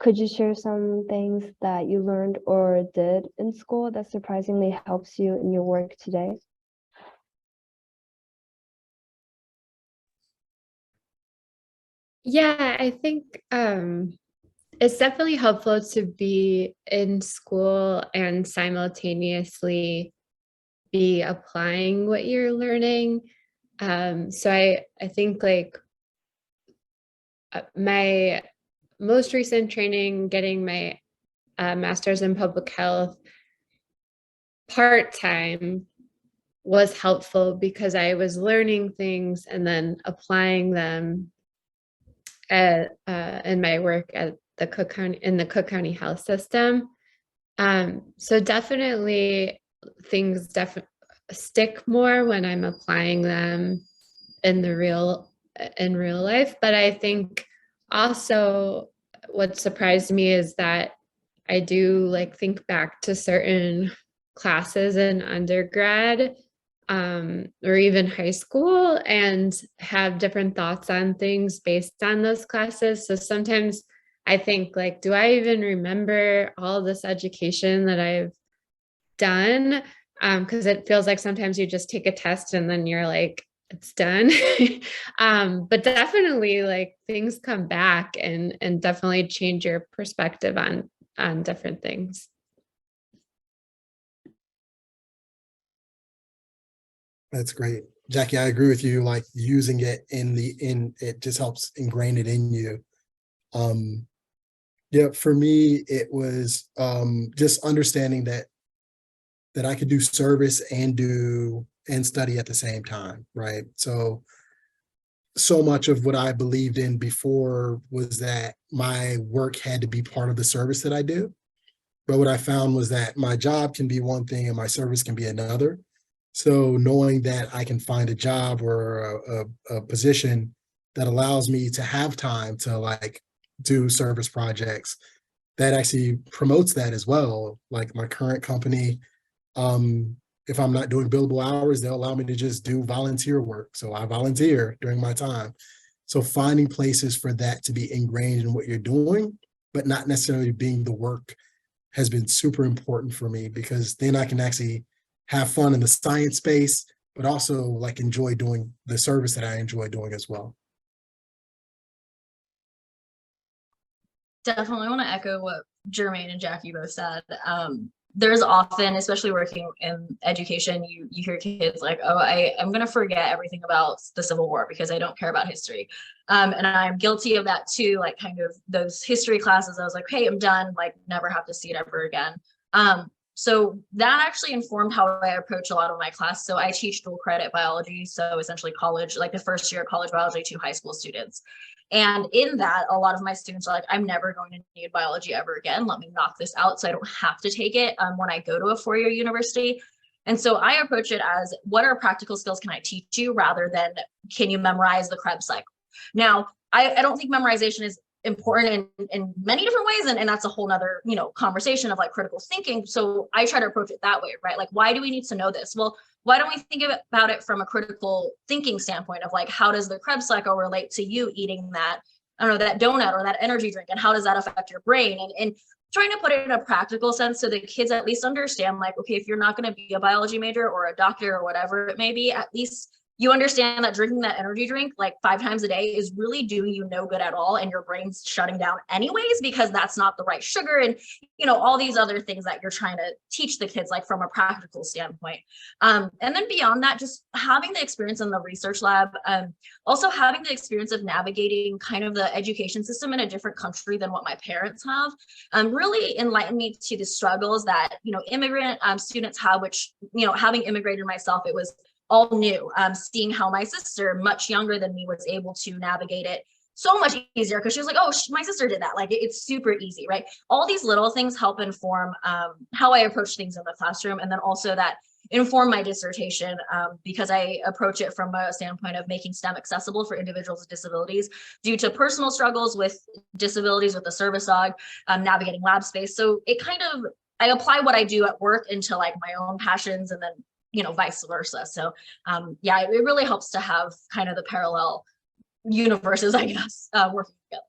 Could you share some things that you learned or did in school that surprisingly helps you in your work today? Yeah, I think it's definitely helpful to be in school and simultaneously be applying what you're learning. So I think like my most recent training, getting my master's in public health part time was helpful because I was learning things and then applying them in my work at the Cook County in the Cook County Health System. So definitely things stick more when I'm applying them in real life. But I think also what surprised me is that I do like think back to certain classes in undergrad or even high school and have different thoughts on things based on those classes. So sometimes I think like, do I even remember all this education that I've done? Because it feels like sometimes you just take a test and then you're like, it's done. But definitely like things come back and definitely change your perspective on different things. That's great. Jackie, I agree with you. Like using it it just helps ingrain it in you. Um, yeah, for me, it was just understanding that I could do service and study at the same time, right? So much of what I believed in before was that my work had to be part of the service that I do. But what I found was that my job can be one thing and my service can be another. So knowing that I can find a job or a position that allows me to have time to like do service projects, that actually promotes that as well. Like my current company, if I'm not doing billable hours, they'll allow me to just do volunteer work. So I volunteer during my time. So finding places for that to be ingrained in what you're doing, but not necessarily being the work, has been super important for me, because then I can actually have fun in the science space, but also like enjoy doing the service that I enjoy doing as well. Definitely want to echo what Jermaine and Jackie both said. There's often, especially working in education, you hear kids like, oh, I'm going to forget everything about the Civil War because I don't care about history. And I'm guilty of that too, like kind of those history classes. I was like, hey, I'm done, like never have to see it ever again. So that actually informed how I approach a lot of my class. So I teach dual credit biology. So essentially college, like the first year of college biology to high school students. And in that, a lot of my students are like, I'm never going to need biology ever again. Let me knock this out so I don't have to take it when I go to a four-year university. And so I approach it as, what are practical skills can I teach you, rather than can you memorize the Krebs cycle? Now, I don't think memorization is important in many different ways, and that's a whole nother conversation of like critical thinking. So I try to approach it that way, right? Like, why do we need to know this? Well, why don't we think about it from a critical thinking standpoint of like, how does the Krebs cycle relate to you eating that, I don't know, that donut or that energy drink, and how does that affect your brain? And trying to put it in a practical sense so the kids at least understand, like, okay, if you're not going to be a biology major or a doctor or whatever it may be, at least you understand that drinking that energy drink like 5 times a day is really doing you no good at all, and your brain's shutting down anyways because that's not the right sugar, and all these other things that you're trying to teach the kids, like from a practical standpoint. And then beyond that, just having the experience in the research lab, also having the experience of navigating kind of the education system in a different country than what my parents have, really enlightened me to the struggles that immigrant students have, which having immigrated myself, it was all new. Seeing how my sister, much younger than me, was able to navigate it so much easier because she was like, oh, my sister did that. Like, it's super easy, right? All these little things help inform how I approach things in the classroom, and then also that inform my dissertation, because I approach it from a standpoint of making STEM accessible for individuals with disabilities due to personal struggles with disabilities with the service dog, navigating lab space. So it kind of, I apply what I do at work into like my own passions, and then vice versa. So yeah, it really helps to have kind of the parallel universes, I guess, working together.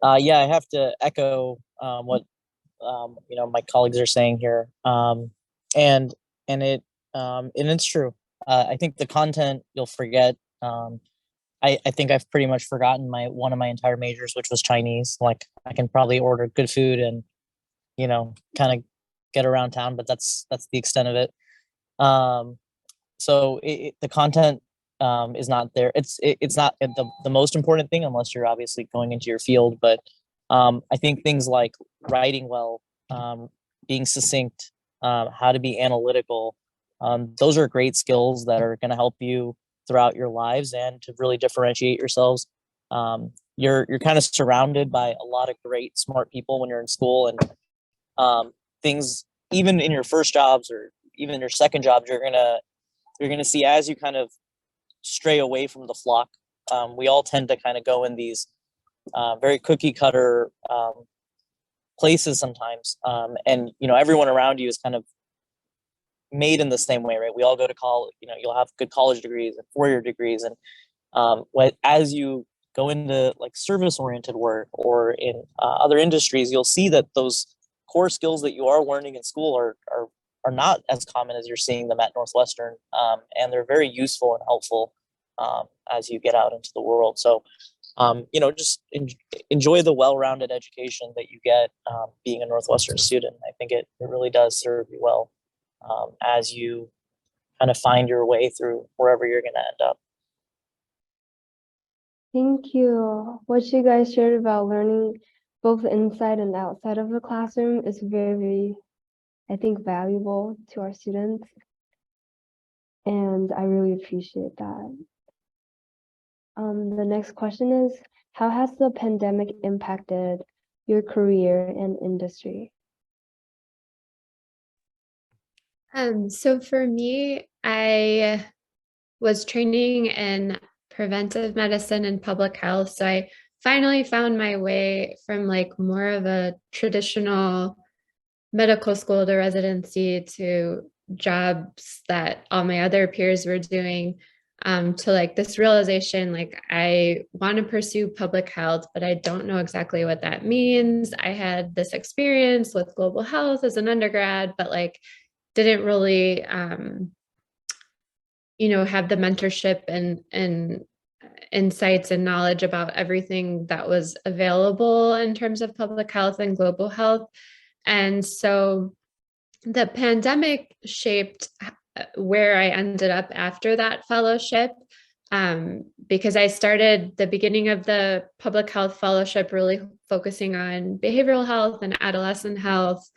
Yeah, I have to echo what my colleagues are saying here, and it's true. I think the content you'll forget. I think I've pretty much forgotten one of my entire majors, which was Chinese. Like I can probably order good food and kind of get around town, but that's the extent of it. So the content is not there. It's not the most important thing unless you're obviously going into your field. But I think things like writing well, being succinct, how to be analytical, those are great skills that are going to help you throughout your lives and to really differentiate yourselves. You're kind of surrounded by a lot of great, smart people when you're in school, and things even in your first jobs or even your second jobs, you're gonna see as you kind of stray away from the flock. We all tend to kind of go in these very cookie cutter places sometimes, and everyone around you is kind of made in the same way, right? We all go to college. You'll have good college degrees and 4-year degrees, and as you go into like service oriented work or in other industries, you'll see that those core skills that you are learning in school are not as common as you're seeing them at Northwestern, and they're very useful and helpful as you get out into the world. So, just enjoy the well-rounded education that you get being a Northwestern student. I think it really does serve you well as you kind of find your way through wherever you're going to end up. Thank you. What you guys shared about learning both inside and outside of the classroom is very, I think, valuable to our students. And I really appreciate that. The next question is, how has the pandemic impacted your career and industry? So for me, I was training in preventive medicine and public health. So I finally found my way from like more of a traditional medical school to residency to jobs that all my other peers were doing, to like this realization, like I want to pursue public health, but I don't know exactly what that means. I had this experience with global health as an undergrad, but like didn't really have the mentorship and insights and knowledge about everything that was available in terms of public health and global health. And so the pandemic shaped where I ended up after that fellowship, because I started the beginning of the public health fellowship really focusing on behavioral health and adolescent health,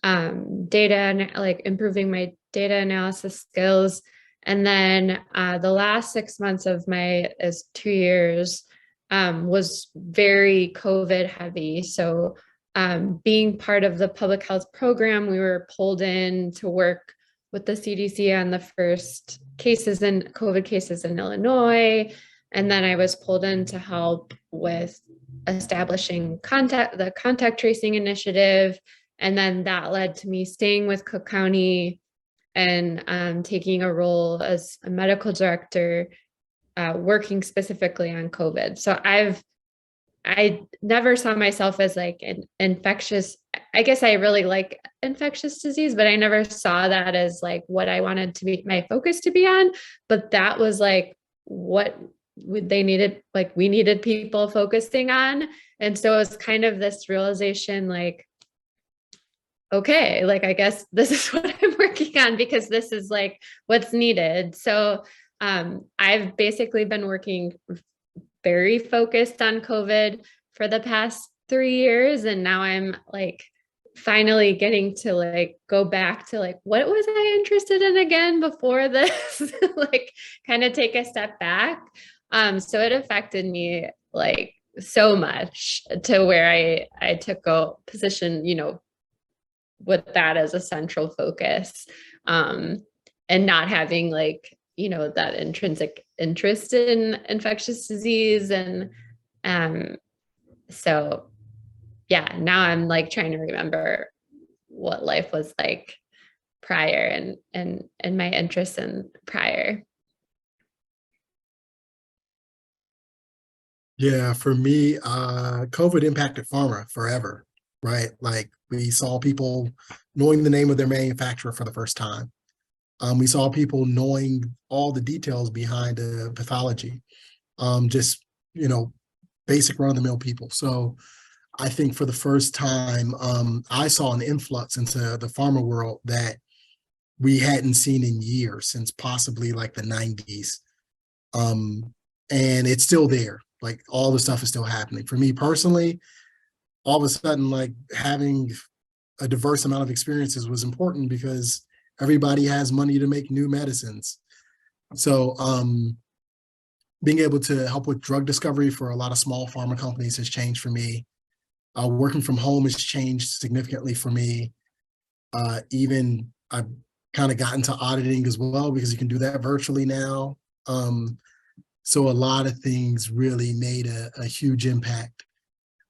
data and like improving my data analysis skills. And then the last 6 months of my 2 years was very COVID heavy. So being part of the public health program, we were pulled in to work with the CDC on the first COVID cases in Illinois. And then I was pulled in to help with establishing the contact tracing initiative. And then that led to me staying with Cook County and taking a role as a medical director, working specifically on COVID. So I never saw myself as like an infectious, I guess I really like infectious disease, but I never saw that as like what I wanted to be my focus to be on. But that was like what they needed, like we needed people focusing on. And so it was kind of this realization, like, okay, like, I guess this is what I'm working on because this is like what's needed. So I've basically been working very focused on COVID for the past 3 years. And now I'm like finally getting to like go back to like, what was I interested in again before this? Like kind of take a step back. So it affected me like so much to where I took a position, with that as a central focus, and not having like, that intrinsic interest in infectious disease. And so, yeah, now I'm like trying to remember what life was like prior and my interests in prior. Yeah, for me, COVID impacted pharma forever, right? Like we saw people knowing the name of their manufacturer for the first time. We saw people knowing all the details behind the pathology. Just, you know, basic run-of-the-mill people. So I think for the first time, I saw an influx into the pharma world that we hadn't seen in years, since possibly like the 90s. And it's still there. Like all the stuff is still happening. For me personally, all of a sudden, like having a diverse amount of experiences was important because everybody has money to make new medicines. So being able to help with drug discovery for a lot of small pharma companies has changed for me. Working from home has changed significantly for me. Even I've kind of gotten to auditing as well because you can do that virtually now. So a lot of things really made a huge impact.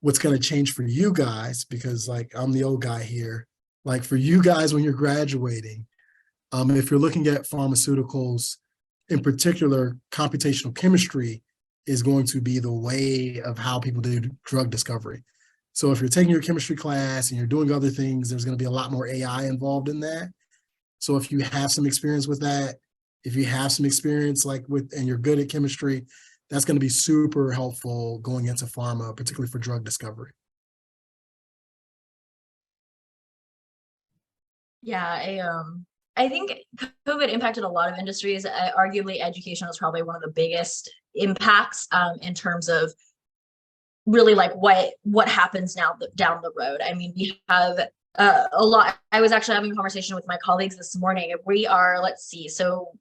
What's going to change for you guys, because like I'm the old guy here, like for you guys when you're graduating, if you're looking at pharmaceuticals, in particular, computational chemistry is going to be the way of how people do drug discovery. So if you're taking your chemistry class and you're doing other things, there's going to be a lot more AI involved in that. So if you have some experience with that, if you have some experience like with, and you're good at chemistry, that's going to be super helpful going into pharma, particularly for drug discovery. Yeah, I think COVID impacted a lot of industries. Arguably, education was probably one of the biggest impacts in terms of really like what happens now down the road. I mean, we have a lot. I was actually having a conversation with my colleagues this morning. We are, let's see, so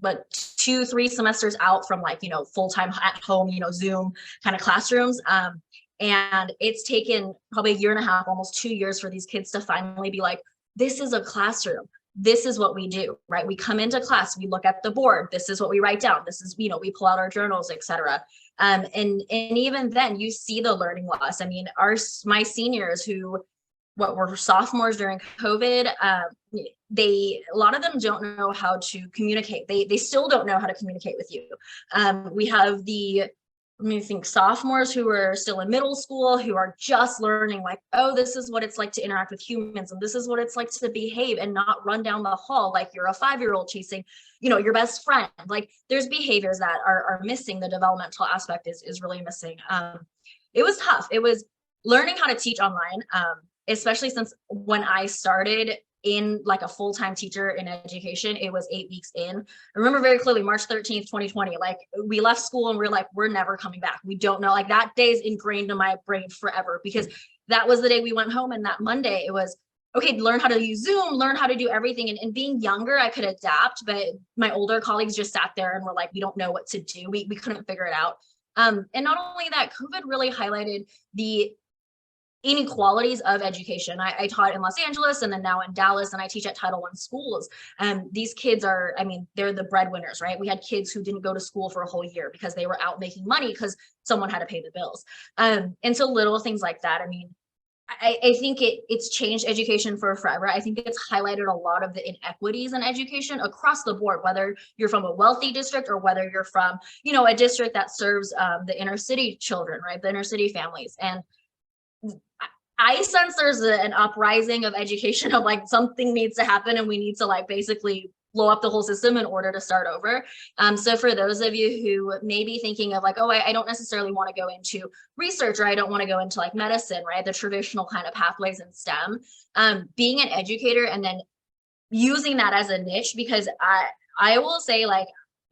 but 2-3 semesters out from like, you know, full-time at home, you know, Zoom kind of classrooms. And it's taken probably 1.5 years, almost 2 years for these kids to finally be like, this is a classroom. This is what we do, right? We come into class, we look at the board. This is what we write down. This is, you know, we pull out our journals, etc. And even then you see the learning loss. I mean, my seniors who were sophomores during COVID, a lot of them don't know how to communicate. They still don't know how to communicate with you. We have sophomores who are still in middle school who are just learning like, oh, this is what it's like to interact with humans, and this is what it's like to behave and not run down the hall like you're a 5-year-old chasing, you know, your best friend. Like there's behaviors that are missing. The developmental aspect is really missing. It was tough. It was learning how to teach online, especially since when I started in like a full-time teacher in education, it was 8 weeks in. I remember very clearly March 13th, 2020, like we left school and we're like, we're never coming back. We don't know, like that day is ingrained in my brain forever, because that was the day we went home. And that Monday it was, okay, learn how to use Zoom, learn how to do everything. And being younger, I could adapt, but my older colleagues just sat there and were like, we don't know what to do. We couldn't figure it out. And not only that, COVID really highlighted the inequalities of education. I taught in Los Angeles and then now in Dallas, and I teach at Title I schools. These kids are, I mean, they're the breadwinners, right? We had kids who didn't go to school for a whole year because they were out making money because someone had to pay the bills. And so little things like that. I mean, I think it's changed education for forever. I think it's highlighted a lot of the inequities in education across the board, whether you're from a wealthy district or whether you're from, you know, a district that serves the inner city children, right? The inner city families. And I sense there's an uprising of education of like something needs to happen and we need to like basically blow up the whole system in order to start over. So for those of you who may be thinking of like, oh, I don't necessarily want to go into research, or I don't want to go into like medicine, right? The traditional kind of pathways in STEM, being an educator and then using that as a niche, because I will say like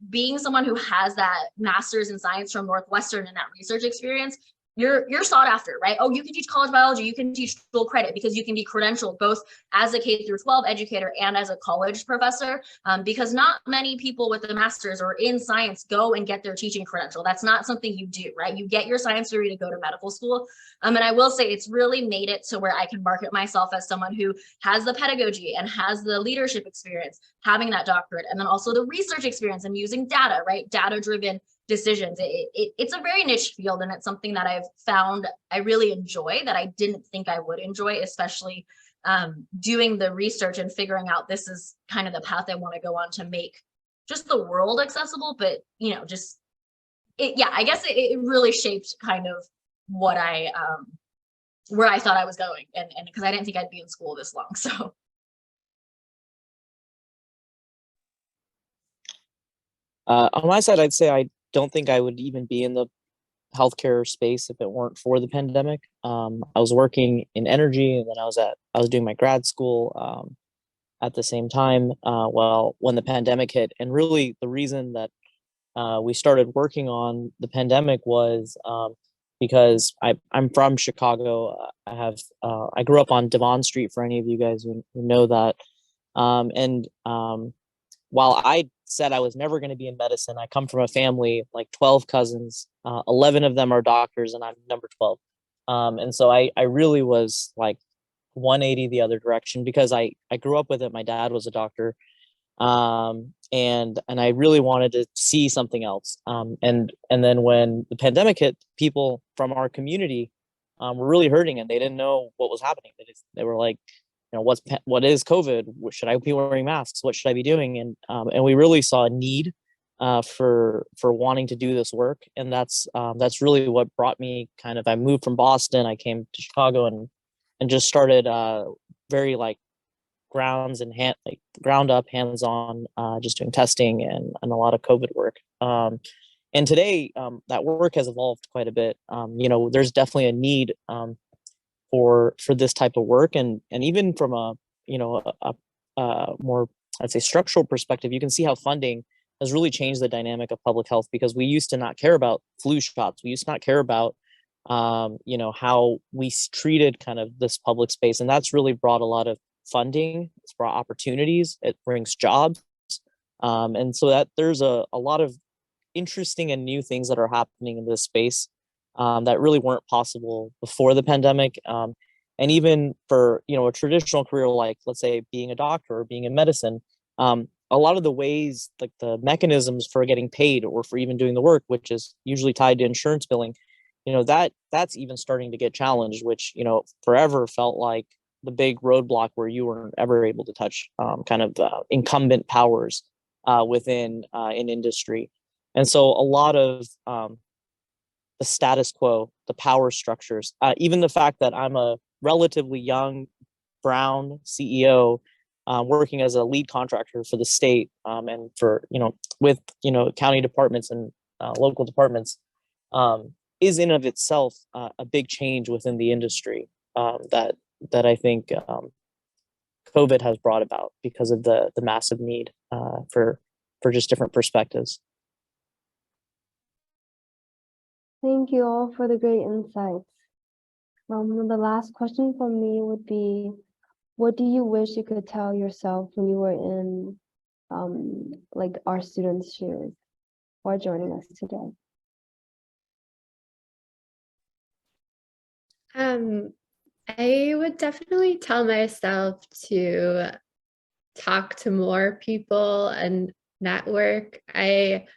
being someone who has that master's in science from Northwestern and that research experience, you're sought after, right? Oh, you can teach college biology, you can teach dual credit because you can be credentialed both as a K-12 educator and as a college professor, because not many people with a master's or in science go and get their teaching credential. That's not something you do, right? You get your science degree to go to medical school. And I will say it's really made it to where I can market myself as someone who has the pedagogy and has the leadership experience, having that doctorate, and then also the research experience and using data, right? Data-driven decisions. It's a very niche field, and it's something that I've found I really enjoy that I didn't think I would enjoy, especially doing the research and figuring out this is kind of the path I want to go on to make just the world accessible, but you know, just yeah, I guess it really shaped kind of what where I thought I was going, and because I didn't think I'd be in school this long. So on my side, I'd say I don't think I would even be in the healthcare space if it weren't for the pandemic. I was working in energy, and then I was doing my grad school at the same time. Well, when the pandemic hit, and really the reason that we started working on the pandemic was because I'm from Chicago. I grew up on Devon Street, for any of you guys who know that. And while I said I was never going to be in medicine, I come from a family like 12 cousins. 11 of them are doctors, and I'm number 12. And so I really was like 180 the other direction, because I grew up with it. My dad was a doctor, and I really wanted to see something else. And then when the pandemic hit, people from our community were really hurting, and they didn't know what was happening. They were like, you know, what is COVID? Should I be wearing masks? What should I be doing? And we really saw a need for wanting to do this work, and that's really what brought me kind of. I moved from Boston. I came to Chicago and just started very like ground up, hands on, just doing testing and a lot of COVID work. And today, that work has evolved quite a bit. You know, there's definitely a need for this type of work, and even from a you know a more, I'd say, structural perspective, you can see how funding has really changed the dynamic of public health, because we used to not care about flu shots. We used to not care about you know, how we treated kind of this public space, and that's really brought a lot of funding. It's brought opportunities. It brings jobs, and so that there's a lot of interesting and new things that are happening in this space that really weren't possible before the pandemic. And even for, you know, a traditional career, like let's say being a doctor or being in medicine, a lot of the ways, like the mechanisms for getting paid or for even doing the work, which is usually tied to insurance billing, you know, that's even starting to get challenged, which, you know, forever felt like the big roadblock where you weren't ever able to touch kind of incumbent powers within an industry. And so a lot of the status quo, the power structures, even the fact that I'm a relatively young brown CEO working as a lead contractor for the state, and for, you know, with, you know, county departments and local departments, is in of itself a big change within the industry that I think COVID has brought about, because of the massive need for just different perspectives. Thank you all for the great insights. The last question from me would be, what do you wish you could tell yourself when you were in like our students' shoes, or joining us today? I would definitely tell myself to talk to more people and network. I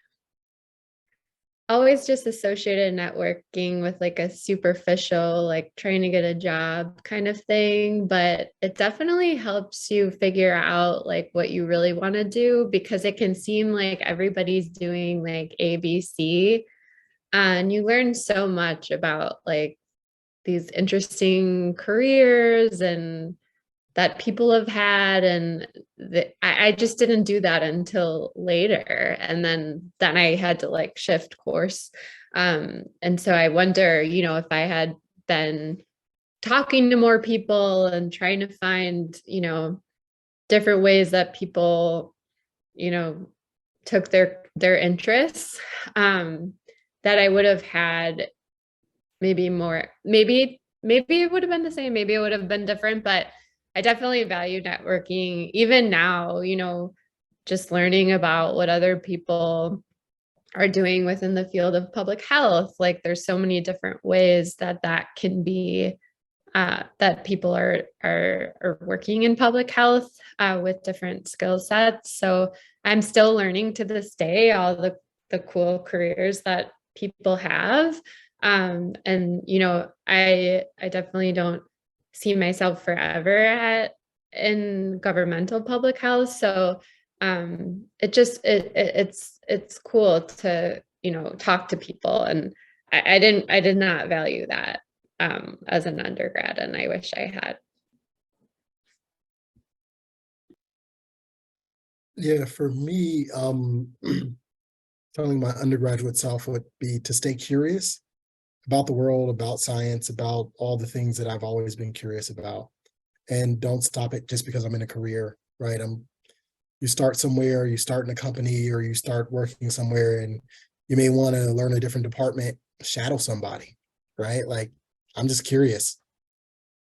always just associated networking with like a superficial, like trying to get a job kind of thing, but it definitely helps you figure out like what you really want to do, because it can seem like everybody's doing like ABC, and you learn so much about like these interesting careers and that people have had, and I just didn't do that until later, and then I had to like shift course, and so I wonder, you know, if I had been talking to more people and trying to find, you know, different ways that people, you know, took their interests, that I would have had maybe more, maybe it would have been the same, maybe it would have been different, but I definitely value networking even now, you know, just learning about what other people are doing within the field of public health. Like there's so many different ways that can be, that people are working in public health with different skill sets. So I'm still learning to this day all the cool careers that people have. And, you know, I definitely don't see myself forever in governmental public health. So it's cool to, talk to people. And I did not value that as an undergrad, and I wish I had. Yeah, for me, telling my undergraduate self would be to stay curious about the world, about science, about all the things that I've always been curious about. And don't stop it just because I'm in a career, right? You start somewhere, you start in a company, or you start working somewhere, and you may want to learn a different department, shadow somebody, right? Like, I'm just curious.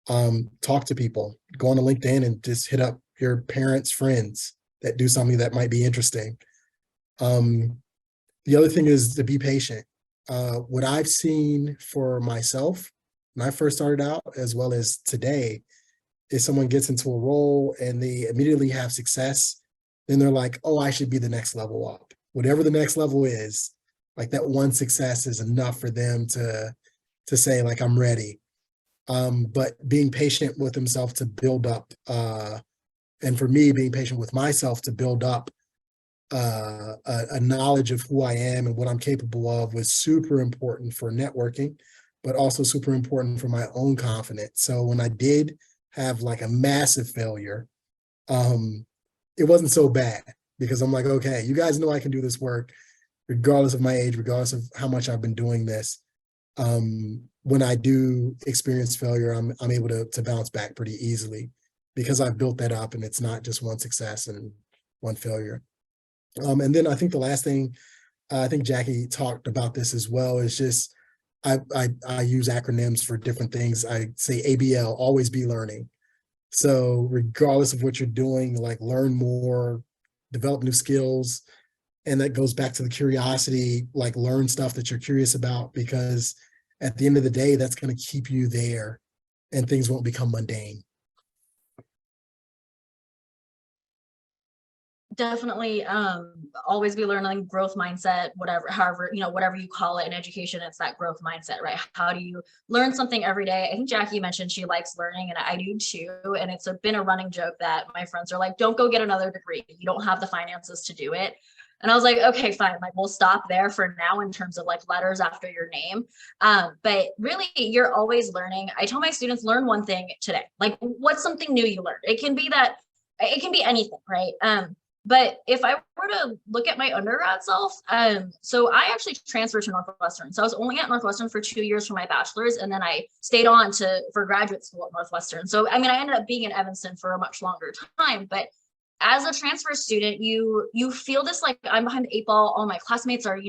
Talk to people, go on to LinkedIn and just hit up your parents' friends that do something that might be interesting. The other thing is to be patient. What I've seen for myself when I first started out, as well as today, is someone gets into a role and they immediately have success, then they're like, oh, I should be the next level up. Whatever the next level is, like that one success is enough for them to say, like, I'm ready. But being patient with himself to build up, and for me, being patient with myself to build up a knowledge of who I am and what I'm capable of was super important for networking, but also super important for my own confidence. So when I did have like a massive failure, it wasn't so bad, because I'm like, okay, you guys know I can do this work regardless of my age, regardless of how much I've been doing this. When I do experience failure, I'm able to bounce back pretty easily because I've built that up, and it's not just one success and one failure. And then I think the last thing, I think Jackie talked about this as well, is just I use acronyms for different things. I say ABL, always be learning. So regardless of what you're doing, like, learn more, develop new skills. And that goes back to the curiosity, like, learn stuff that you're curious about, because at the end of the day, that's going to keep you there and things won't become mundane. Definitely always be learning, growth mindset, however, whatever you call it in education, it's that growth mindset, right? How do you learn something every day? I think Jackie mentioned she likes learning, and I do too. And it's been a running joke that my friends are like, don't go get another degree. You don't have the finances to do it. And I was like, okay, fine. Like, we'll stop there for now in terms of like letters after your name. But really, you're always learning. I tell my students, learn one thing today. Like, what's something new you learned? It can be anything, right? But if I were to look at my undergrad self, so I actually transferred to Northwestern. So I was only at Northwestern for 2 years for my bachelor's, and then I stayed on for graduate school at Northwestern. So, I mean, I ended up being in Evanston for a much longer time. But as a transfer student, you feel this, like, I'm behind the 8 ball. All my classmates are,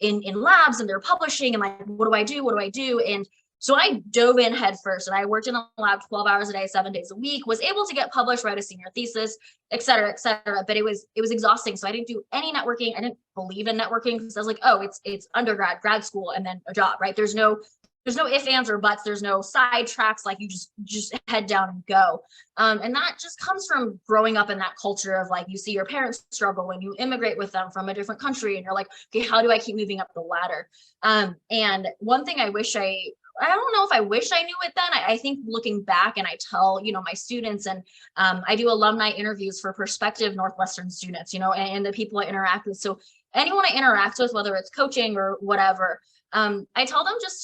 in labs, and they're publishing, and like, what do I do? What do I do? And so I dove in head first, and I worked in a lab 12 hours a day, 7 days a week, was able to get published, write a senior thesis, et cetera, et cetera. But it was exhausting. So I didn't do any networking. I didn't believe in networking, because I was like, oh, it's undergrad, grad school, and then a job, right? There's no ifs, ands, or buts. There's no side tracks. Like, you just head down and go. And that just comes from growing up in that culture of, like, you see your parents struggle when you immigrate with them from a different country, and you're like, okay, how do I keep moving up the ladder? And one thing I don't know if I wish I knew it then. I think looking back, and I tell, my students, and I do alumni interviews for prospective Northwestern students, and the people I interact with. So anyone I interact with, whether it's coaching or whatever, I tell them just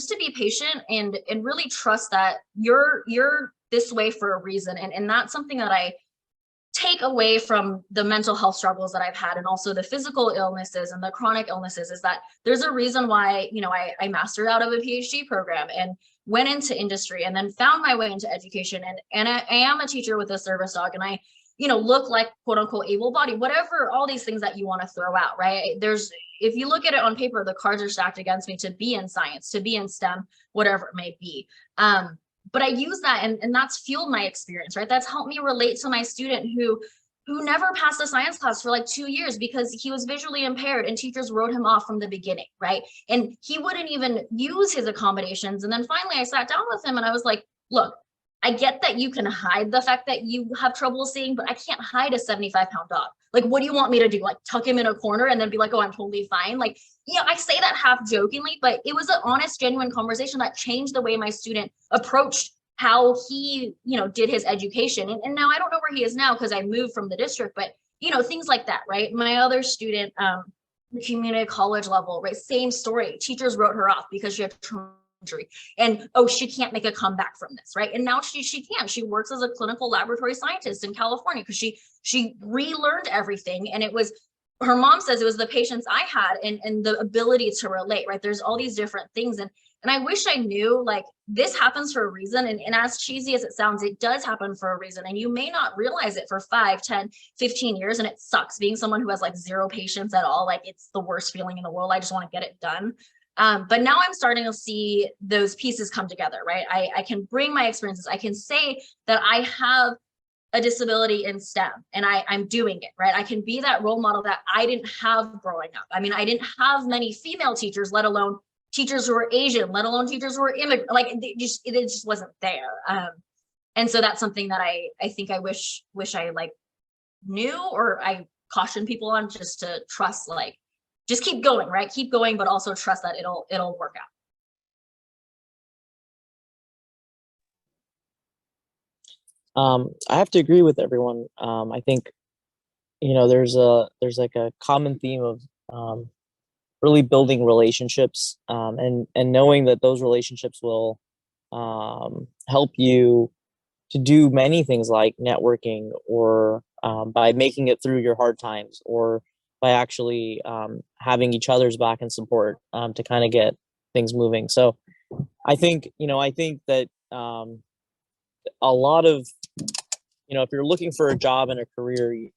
to be patient and really trust that you're this way for a reason. And that's something that I take away from the mental health struggles that I've had, and also the physical illnesses and the chronic illnesses, is that there's a reason why, I mastered out of a PhD program and went into industry, and then found my way into education. And I am a teacher with a service dog, and I, look like, quote unquote, able-bodied, whatever, all these things that you want to throw out, right? If you look at it on paper, the cards are stacked against me to be in science, to be in STEM, whatever it may be. But I use that, and that's fueled my experience, right? That's helped me relate to my student who never passed a science class for like 2 years because he was visually impaired, and teachers wrote him off from the beginning, right? And he wouldn't even use his accommodations. And then finally I sat down with him, and I was like, look, I get that you can hide the fact that you have trouble seeing, but I can't hide a 75-pound dog. Like, what do you want me to do? Like, tuck him in a corner and then be like, oh, I'm totally fine? Like, I say that half jokingly, but it was an honest, genuine conversation that changed the way my student approached how he, did his education. And now I don't know where he is now, because I moved from the district, but, things like that, right? My other student, the community college level, right? Same story. Teachers wrote her off because she had trauma injury, and oh, she can't make a comeback from this, right? And now she can. She works as a clinical laboratory scientist in California because she relearned everything, and it was, her mom says, it was the patience I had and the ability to relate, right? There's all these different things, and I wish I knew, like, this happens for a reason. And as cheesy as it sounds, it does happen for a reason. And you may not realize it for 5, 10, 15 years. And it sucks being someone who has like 0 patience at all. Like, it's the worst feeling in the world. I just want to get it done. But now I'm starting to see those pieces come together, right? I can bring my experiences. I can say that I have a disability in STEM and I'm doing it, right? I can be that role model that I didn't have growing up. I mean, I didn't have many female teachers, let alone teachers who were Asian, let alone teachers who were immigrant. Like, it just wasn't there. And so that's something that I think I wish I like knew, or I caution people on, just to trust, like, just keep going, right? Keep going, but also trust that it'll work out. I have to agree with everyone. I think, there's like a common theme of really building relationships, and knowing that those relationships will help you to do many things like networking, or by making it through your hard times, or by actually having each other's back and support to kind of get things moving. So I think that a lot of, if you're looking for a job and a career,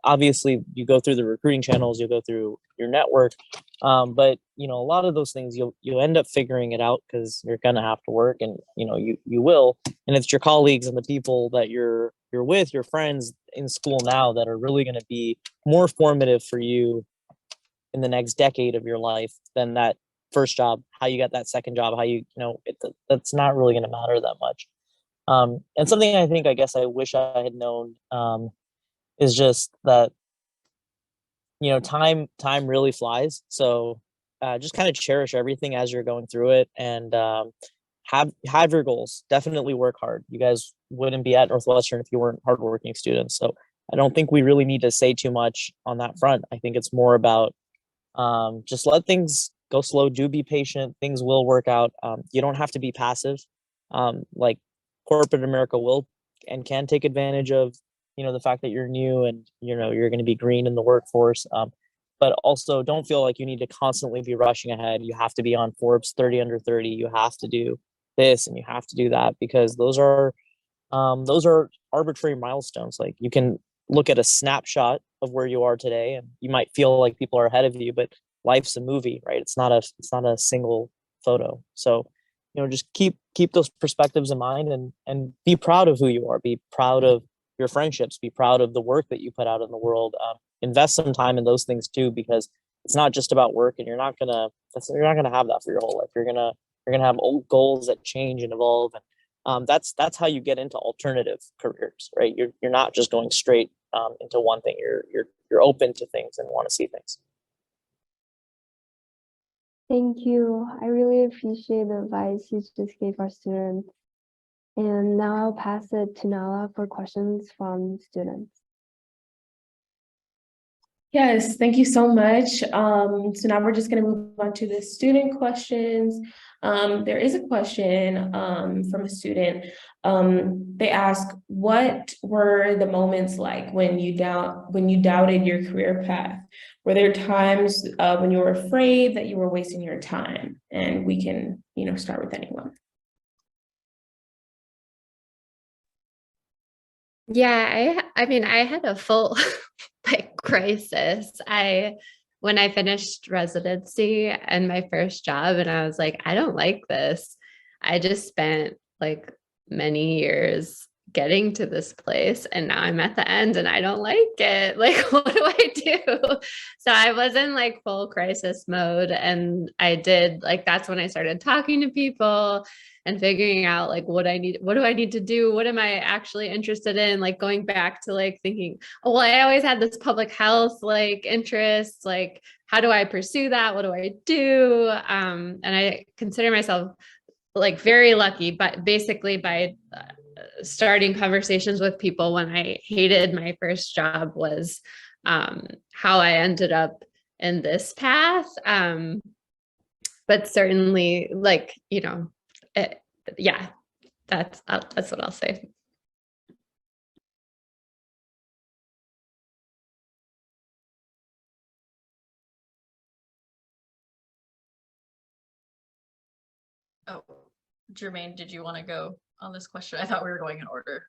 obviously you go through the recruiting channels, you'll go through your network, but a lot of those things you'll end up figuring it out, because you're gonna have to work, and you will, and it's your colleagues and the people that you're with, your friends in school now, that are really going to be more formative for you in the next decade of your life than that first job. How you got that second job, how that's not really going to matter that much. And something I guess I wish I had known is just that time really flies. So just kind of cherish everything as you're going through it, and have your goals. Definitely work hard. You guys wouldn't be at Northwestern if you weren't hardworking students. So I don't think we really need to say too much on that front. I think it's more about just let things go slow. Do be patient. Things will work out. You don't have to be passive. Like, corporate America will and can take advantage of the fact that you're new and you're going to be green in the workforce. But also, don't feel like you need to constantly be rushing ahead. You have to be on Forbes 30 under 30. You have to do this and you have to do that, because those are arbitrary milestones. Like, you can look at a snapshot of where you are today, and you might feel like people are ahead of you, but life's a movie, right? It's not a single photo. So just keep those perspectives in mind, and be proud of who you are. Be proud of your friendships. Be proud of the work that you put out in the world. Invest some time in those things too, because it's not just about work, and you're not gonna have that for your whole life. You're gonna have old goals that change and evolve, and that's how you get into alternative careers, right? You're not just going straight into one thing. You're open to things and want to see things. Thank you. I really appreciate the advice you just gave our students. And now I'll pass it to Nala for questions from students. Yes, thank you so much. So now we're just going to move on to the student questions. There is a question from a student. They ask, what were the moments like when you doubted your career path? Were there times when you were afraid that you were wasting your time? And we can, start with anyone. Yeah, I mean, I had a full crisis. When I finished residency and my first job, and I was like, I don't like this. I just spent like many years getting to this place, and now I'm at the end and I don't like it. Like, what do I do? So I was in like full crisis mode, and that's when I started talking to people and figuring out like what do I need to do? What am I actually interested in? Like, going back to like thinking, oh, well, I always had this public health like interest, like how do I pursue that? What do I do? And I consider myself like very lucky, but basically by starting conversations with people when I hated my first job was how I ended up in this path. But certainly, like, yeah, that's what I'll say. Oh, Jermaine, did you want to go on this question? I thought we were going in order.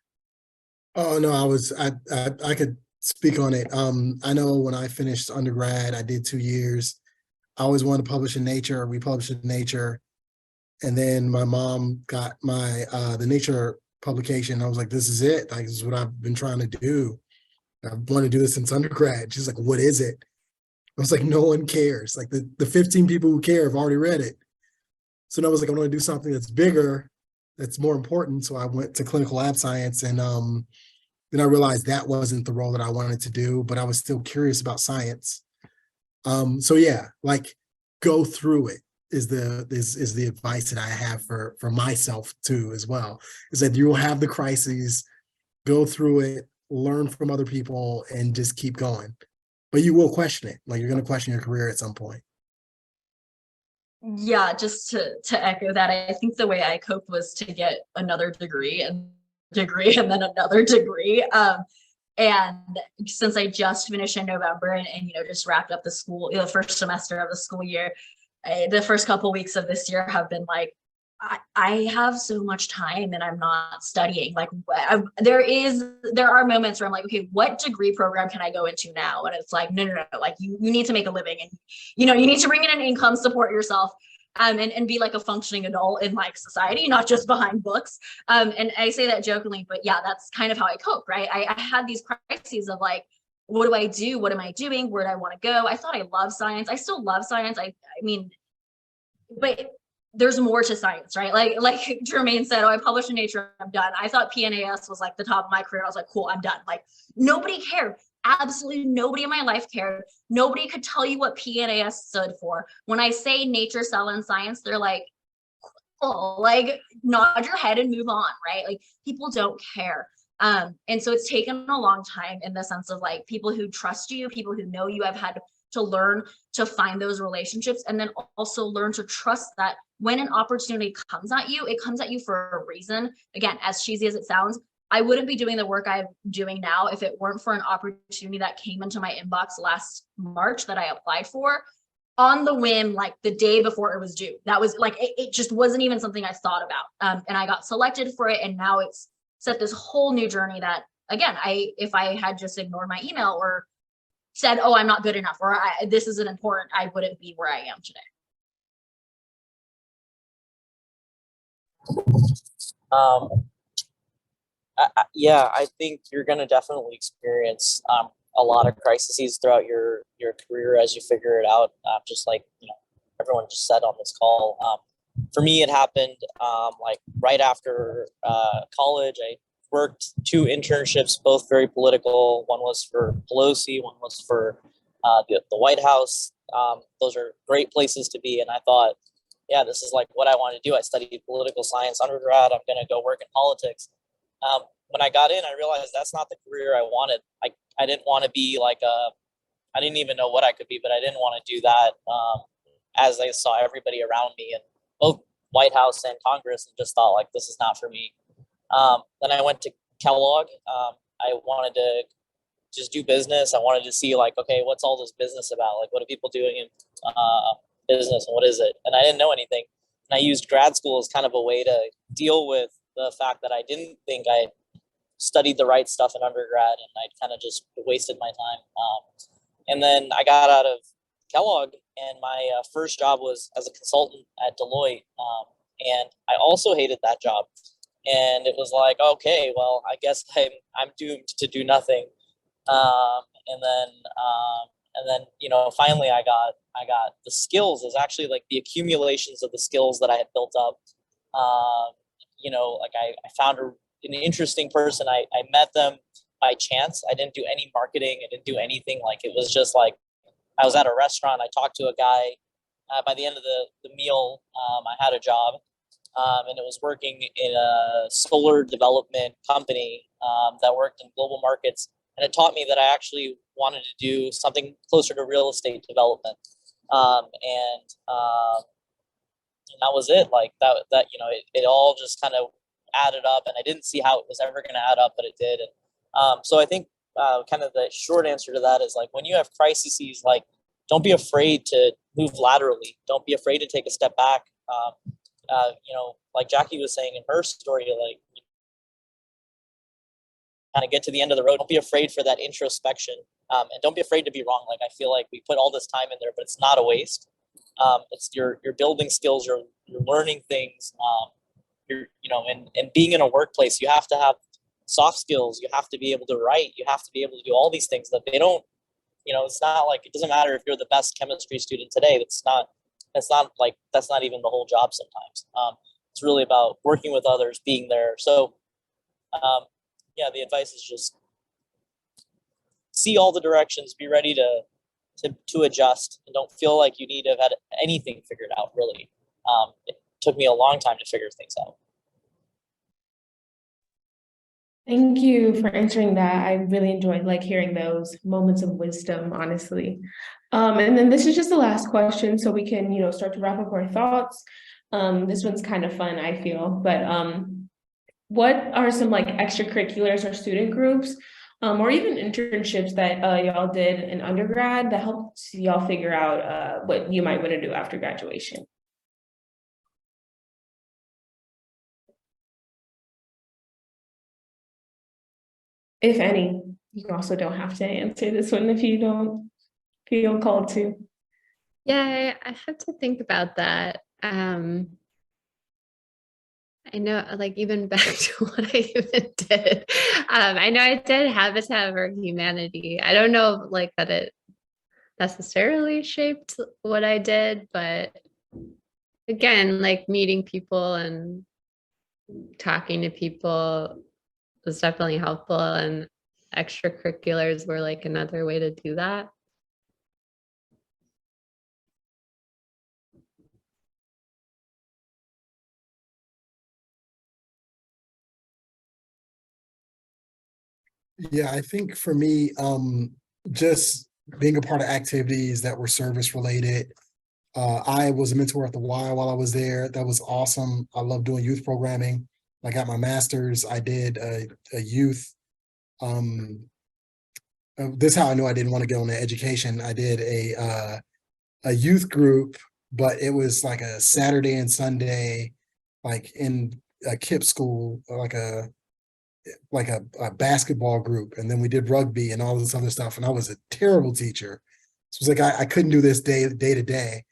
Oh no, I could speak on it. I know when I finished undergrad, I did 2 years. I always wanted to publish in Nature. We published in Nature. And then my mom got my the Nature publication. I was like, this is it. Like, this is what I've been trying to do. I've wanted to do this since undergrad. She's like, what is it? I was like, no one cares. Like the 15 people who care have already read it. So then I was like, I want to do something that's bigger, that's more important. So I went to clinical lab science, and then I realized that wasn't the role that I wanted to do, but I was still curious about science. So yeah, like, go through it is the advice that I have for myself too, as well, is that you will have the crises, go through it, learn from other people, and just keep going. But you will question it. Like, you're going to question your career at some point. Yeah, just to echo that, I think the way I coped was to get another degree and then another degree. And since I just finished in November and just wrapped up the first semester of the school year, the first couple weeks of this year have been like, I have so much time and I'm not studying. Like, there are moments where I'm like, okay, what degree program can I go into now? And it's like, no. Like, you need to make a living, and you need to bring in an income, support yourself, and be like a functioning adult in like society, not just behind books. And I say that jokingly, but yeah, that's kind of how I cope, right? I had these crises of like, what do I do? What am I doing? Where do I want to go? I thought I loved science. I still love science. I mean, but there's more to science, right? Like Jermaine said, oh, I published in Nature, I'm done. I thought PNAS was like the top of my career. I was like, cool, I'm done. Like, nobody cared. Absolutely nobody in my life cared. Nobody could tell you what PNAS stood for. When I say nature, cell, and science, they're like, cool, like, nod your head and move on, right? Like, people don't care. And so it's taken a long time in the sense of like, people who trust you, people who know you, I've had to learn to find those relationships, and then also learn to trust that when an opportunity comes at you, it comes at you for a reason. Again, as cheesy as it sounds, I wouldn't be doing the work I'm doing now if it weren't for an opportunity that came into my inbox last March that I applied for on the whim, like the day before it was due. That was like, it just wasn't even something I thought about. And I got selected for it, and now it's set this whole new journey that, again, if I had just ignored my email or said, oh, I'm not good enough, or this isn't important, I wouldn't be where I am today. Yeah, I think you're going to definitely experience a lot of crises throughout your career as you figure it out. Just like everyone just said on this call. For me, it happened like right after college. I worked 2 internships, both very political. One was for Pelosi, one was for the White House. Those are great places to be, and I thought, yeah, this is like what I want to do. I studied political science undergrad. I'm going to go work in politics. When I got in, I realized that's not the career I wanted. I didn't want to be like I didn't even know what I could be, but I didn't want to do that as I saw everybody around me in both White House and Congress, and just thought like, this is not for me. Then I went to Kellogg. I wanted to just do business. I wanted to see like, okay, what's all this business about? Like, what are people doing in business, and what is it? And I didn't know anything. And I used grad school as kind of a way to deal with the fact that I didn't think I studied the right stuff in undergrad, and I kind of just wasted my time. And then I got out of Kellogg, and my first job was as a consultant at Deloitte. And I also hated that job. And it was like, okay, well, I guess I'm doomed to do nothing. And then finally I got the skills. Is actually like the accumulations of the skills that I had built up. Like I found an interesting person. I met them by chance. I didn't do any marketing. I didn't do anything. Like, it was just like, I was at a restaurant. I talked to a guy. By the end of the meal, I had a job. And it was working in a solar development company that worked in global markets. And it taught me that I actually wanted to do something closer to real estate development. And that was it. Like that, it all just kind of added up, and I didn't see how it was ever going to add up, but it did. And so I think kind of the short answer to that is, like, when you have crises, like, don't be afraid to move laterally. Don't be afraid to take a step back. Like Jackie was saying in her story, like, kind of get to the end of the road. Don't be afraid for that introspection, and don't be afraid to be wrong. Like, I feel like we put all this time in there, but it's not a waste. It's you're building skills, you're learning things. And being in a workplace, you have to have soft skills. You have to be able to write. You have to be able to do all these things that they don't. It's not like, it doesn't matter if you're the best chemistry student today. That's not even the whole job sometimes. It's really about working with others, being there. So, the advice is just see all the directions, be ready to adjust, and don't feel like you need to have had anything figured out, really. It took me a long time to figure things out. Thank you for answering that. I really enjoyed hearing those moments of wisdom, honestly. And then this is just the last question, so we can, start to wrap up our thoughts. This one's kind of fun, I feel, but what are some extracurriculars or student groups, or even internships that y'all did in undergrad that helped y'all figure out what you might want to do after graduation? If any. You also don't have to answer this one if you don't feel called to. Yeah, I have to think about that. I know, even back to what I even did. I know I did Habitat for Humanity. I don't know that it necessarily shaped what I did, but again, meeting people and talking to people was definitely helpful, and extracurriculars were another way to do that. Yeah, I think for me, just being a part of activities that were service related. I was a mentor at the Y while I was there. That was awesome. I love doing youth programming. I got my master's. I did a youth. This is how I knew I didn't want to get on the education. I did a youth group, but it was like a Saturday and Sunday, in a KIPP school, like a basketball group, and then we did rugby and all this other stuff. And I was a terrible teacher. So it was I couldn't do this day to day,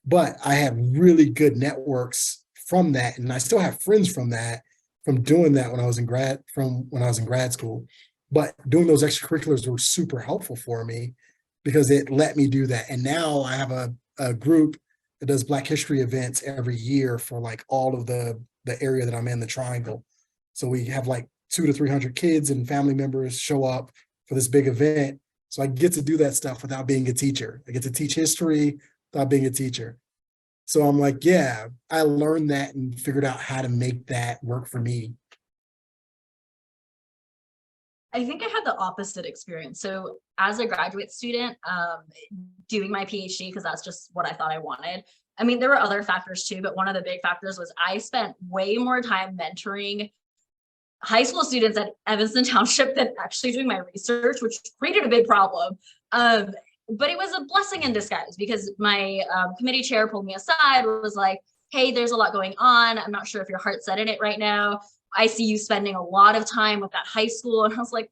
but I had really good networks from that, and I still have friends from doing that when I was in grad school. But doing those extracurriculars were super helpful for me because it let me do that. And now I have a group that does Black History events every year for all of the area that I'm in, the Triangle. So we have 200 to 300 kids and family members show up for this big event. So I get to do that stuff without being a teacher. I get to teach history without being a teacher. So I'm yeah, I learned that and figured out how to make that work for me. I think I had the opposite experience. So as a graduate student, doing my PhD, because that's just what I thought I wanted. I mean, there were other factors too, but one of the big factors was I spent way more time mentoring high school students at Evanston Township than actually doing my research, which created a big problem. But it was a blessing in disguise because my committee chair pulled me aside, was like, hey, there's a lot going on. I'm not sure if your heart's set in it right now. I see you spending a lot of time with that high school. And I was like,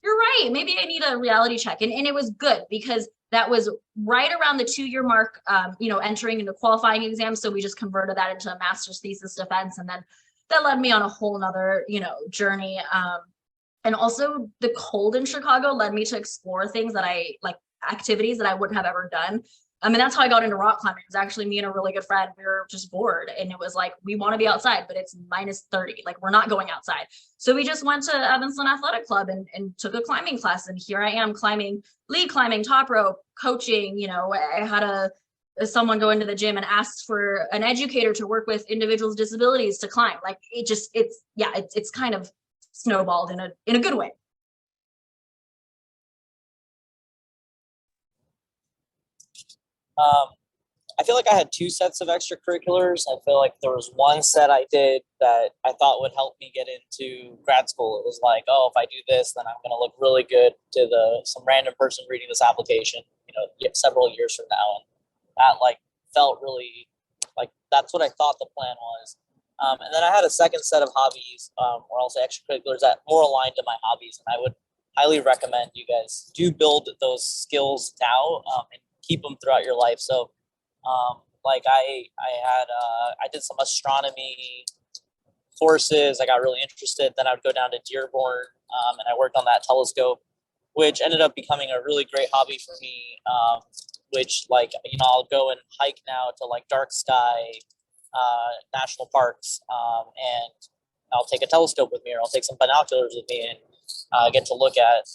you're right. Maybe I need a reality check. And it was good because that was right around the 2-year mark, entering into qualifying exams. So we just converted that into a master's thesis defense. And then that led me on a whole nother, journey. And also the cold in Chicago led me to explore things that I activities that I wouldn't have ever done. And that's how I got into rock climbing. It was actually me and a really good friend. We were just bored. And it was we want to be outside, but it's -30. We're not going outside. So we just went to Evanston Athletic Club and took a climbing class. And here I am climbing, lead climbing, top rope, coaching. I had someone go into the gym and asked for an educator to work with individuals with disabilities to climb. It's kind of snowballed in a good way. I feel like I had two sets of extracurriculars. I feel like there was one set I did that I thought would help me get into grad school. It was like, oh, if I do this, then I'm going to look really good to some random person reading this application, several years from now. And that like felt really like that's what I thought the plan was. And then I had a second set of hobbies, or I'll say extracurriculars that more aligned to my hobbies. And I would highly recommend you guys do build those skills now and keep them throughout your life. So like I did some astronomy courses. I got really interested. Then I would go down to Dearborn and I worked on that telescope, which ended up becoming a really great hobby for me. Which I'll go and hike now to like dark sky national parks, and I'll take a telescope with me, or I'll take some binoculars with me and get to look at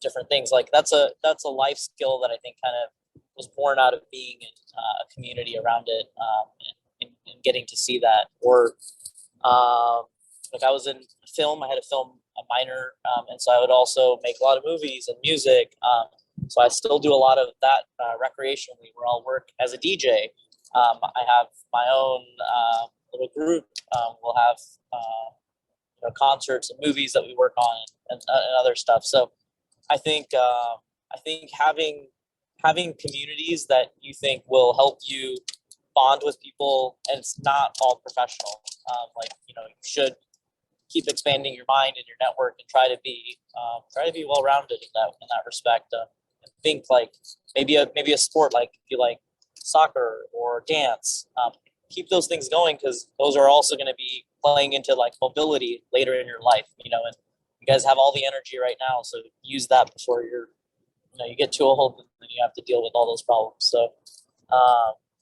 different things. Like that's a life skill that I think kind of was born out of being in a community around it, and getting to see that. Or like I was in film, I had a film a minor, and so I would also make a lot of movies and music. So I still do a lot of that recreationally, where I'll work as a DJ. I have my own little group. We'll have concerts and movies that we work on, and other stuff. So I think having communities that you think will help you bond with people, and it's not all professional. You should keep expanding your mind and your network, and try to be well-rounded in that respect. I think like maybe a sport, like if you like soccer or dance, keep those things going, because those are also going to be playing into like mobility later in your life. And you guys have all the energy right now, so use that before you get too old and then you have to deal with all those problems. So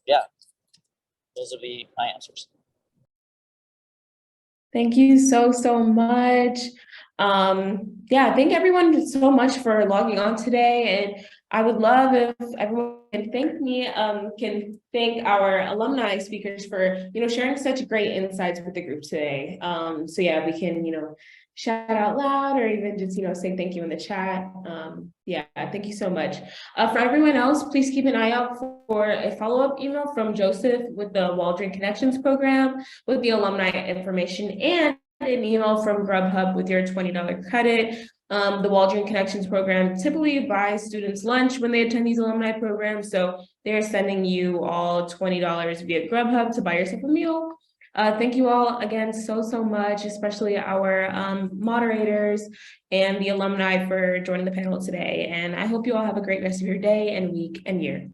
yeah, those would be my answers. Thank you so much. Thank everyone so much for logging on today. And I would love if everyone can thank me, can thank our alumni speakers for, sharing such great insights with the group today. We can, shout out loud, or even just, say thank you in the chat. Thank you so much. For everyone else, please keep an eye out for a follow-up email from Joseph with the Waldron Connections program with the alumni information, and an email from Grubhub with your $20 credit. The Waldron Connections program typically buys students lunch when they attend these alumni programs. So they're sending you all $20 via Grubhub to buy yourself a meal. Thank you all again so much, especially our moderators and the alumni for joining the panel today. And I hope you all have a great rest of your day and week and year.